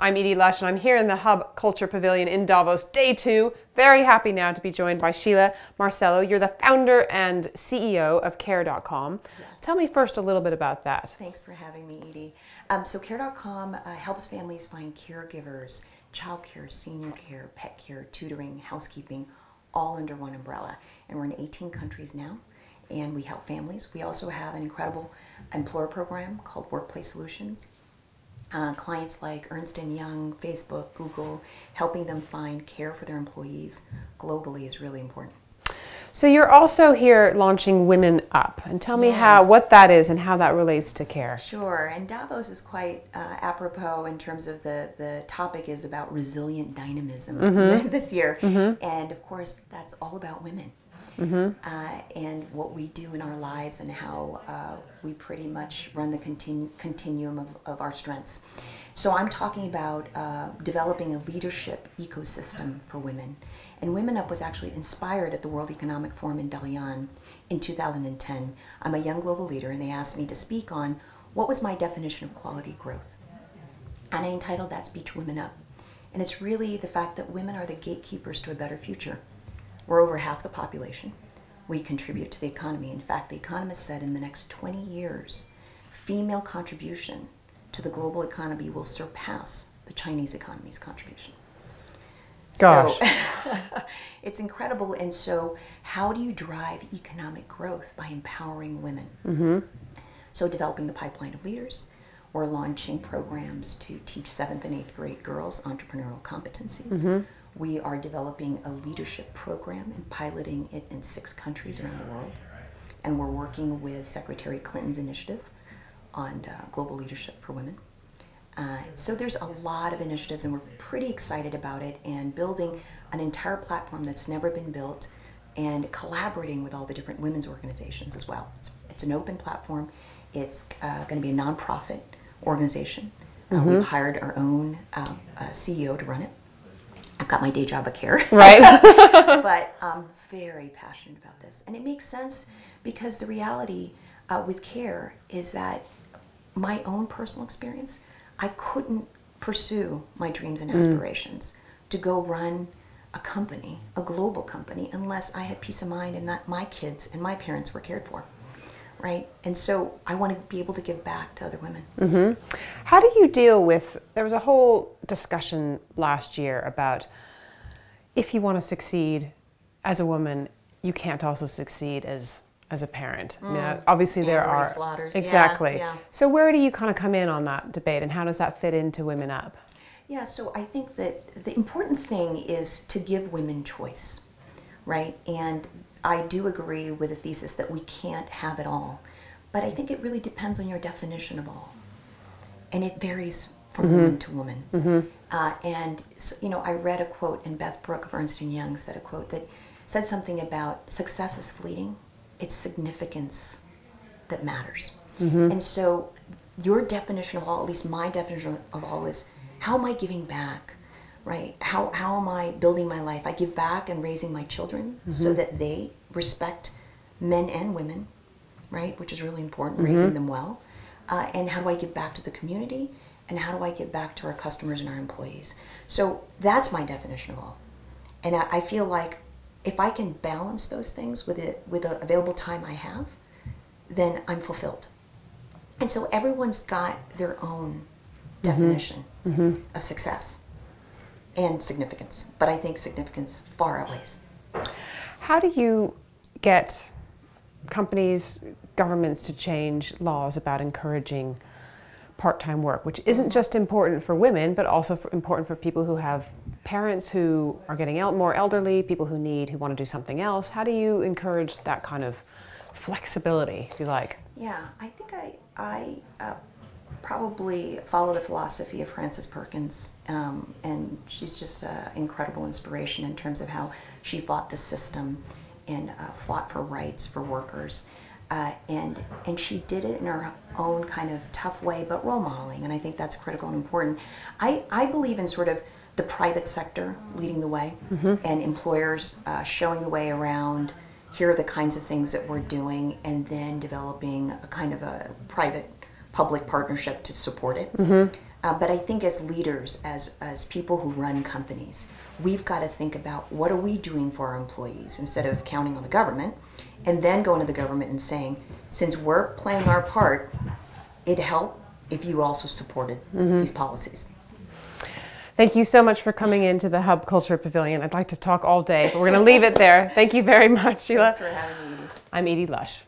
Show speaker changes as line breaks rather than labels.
I'm Edie Lush, and I'm here in the Hub Culture Pavilion in Davos, day 2. Very happy now to be joined by Sheila Marcelo. You're the founder and CEO of Care.com.
Yes.
Tell me first a little bit about that.
Thanks for having me, Edie. So Care.com helps families find caregivers, childcare, senior care, pet care, tutoring, housekeeping, all under one umbrella. And we're in 18 countries now, and we help families. We also have an incredible employer program called Workplace Solutions. Clients like Ernst & Young, Facebook, Google, helping them find care for their employees globally is really important.
So you're also here launching Women Up, and tell me
Yes.
what that is and how that relates to care.
Sure, and Davos is quite apropos in terms of the topic is about resilient dynamism this year, and of course that's all about women. And what we do in our lives and how we pretty much run the continuum of our strengths. So I'm talking about developing a leadership ecosystem for women. And Women Up was actually inspired at the World Economic Forum in Dalian in 2010. I'm a young global leader, and they asked me to speak on what was my definition of quality growth. And I entitled that speech Women Up. And it's really the fact that women are the gatekeepers to a better future. We're over half the population. We contribute to the economy. In fact, the economist said in the next 20 years, female contribution to the global economy will surpass the Chinese economy's contribution.
Gosh.
So it's incredible. And so how do you drive economic growth? By empowering women. So developing the pipeline of leaders. We're launching programs to teach 7th and 8th grade girls entrepreneurial competencies. We are developing a leadership program and piloting it in 6 countries around the world. And we're working with Secretary Clinton's initiative on global leadership for women. So there's a lot of initiatives, and we're pretty excited about it, and building an entire platform that's never been built, and collaborating with all the different women's organizations as well. It's an open platform. It's going to be a nonprofit organization. We've hired our own CEO to run it. I've got my day job at Care.
Right.
But I'm very passionate about this. And it makes sense because the reality with Care is that my own personal experience, I couldn't pursue my dreams and aspirations to go run a company, a global company, unless I had peace of mind and that my kids and my parents were cared for. Right? And so I want to be able to give back to other women.
How do you deal with, there was a whole discussion last year about if you want to succeed as a woman, you can't also succeed as a parent. You know, obviously there are
slaughters.
Exactly.
Yeah.
So where do you kind of come in on that debate, and how does that fit into Women Up?
Yeah, so I think that the important thing is to give women choice, right? And I do agree with the thesis that we can't have it all, but I think it really depends on your definition of all, and it varies from woman to woman. And you know, I read a quote, and Beth Brooke of Ernst & Young said a quote that said something about success is fleeting, it's significance that matters. And so your definition of all, at least my definition of all, is how am I giving back? Right? How am I building my life? I give back and raising my children so that they respect men and women, right? Which is really important, raising them well. And how do I give back to the community? And how do I give back to our customers and our employees? So that's my definition of all. And I feel like if I can balance those things with the available time I have, then I'm fulfilled. And so everyone's got their own definition of success and significance, but I think significance far outweighs.
How do you get companies, governments to change laws about encouraging part-time work, which isn't just important for women, but also important for people who have parents who are getting more elderly, people who want to do something else? How do you encourage that kind of flexibility, if you like?
Yeah, I think I probably follow the philosophy of Frances Perkins, and she's just an incredible inspiration in terms of how she fought the system and fought for rights for workers. And she did it in her own kind of tough way, but role modeling, and I think that's critical and important. I believe in sort of the private sector leading the way, and employers showing the way around, here are the kinds of things that we're doing, and then developing a kind of a private-public partnership to support it. But I think as leaders, as people who run companies, we've got to think about what are we doing for our employees instead of counting on the government, and then going to the government and saying, since we're playing our part, it'd help if you also supported these policies.
Thank you so much for coming into the Hub Culture Pavilion. I'd like to talk all day, but we're going to leave it there. Thank you very much, Sheila.
Thanks for having me, Edie.
I'm Edie Lush.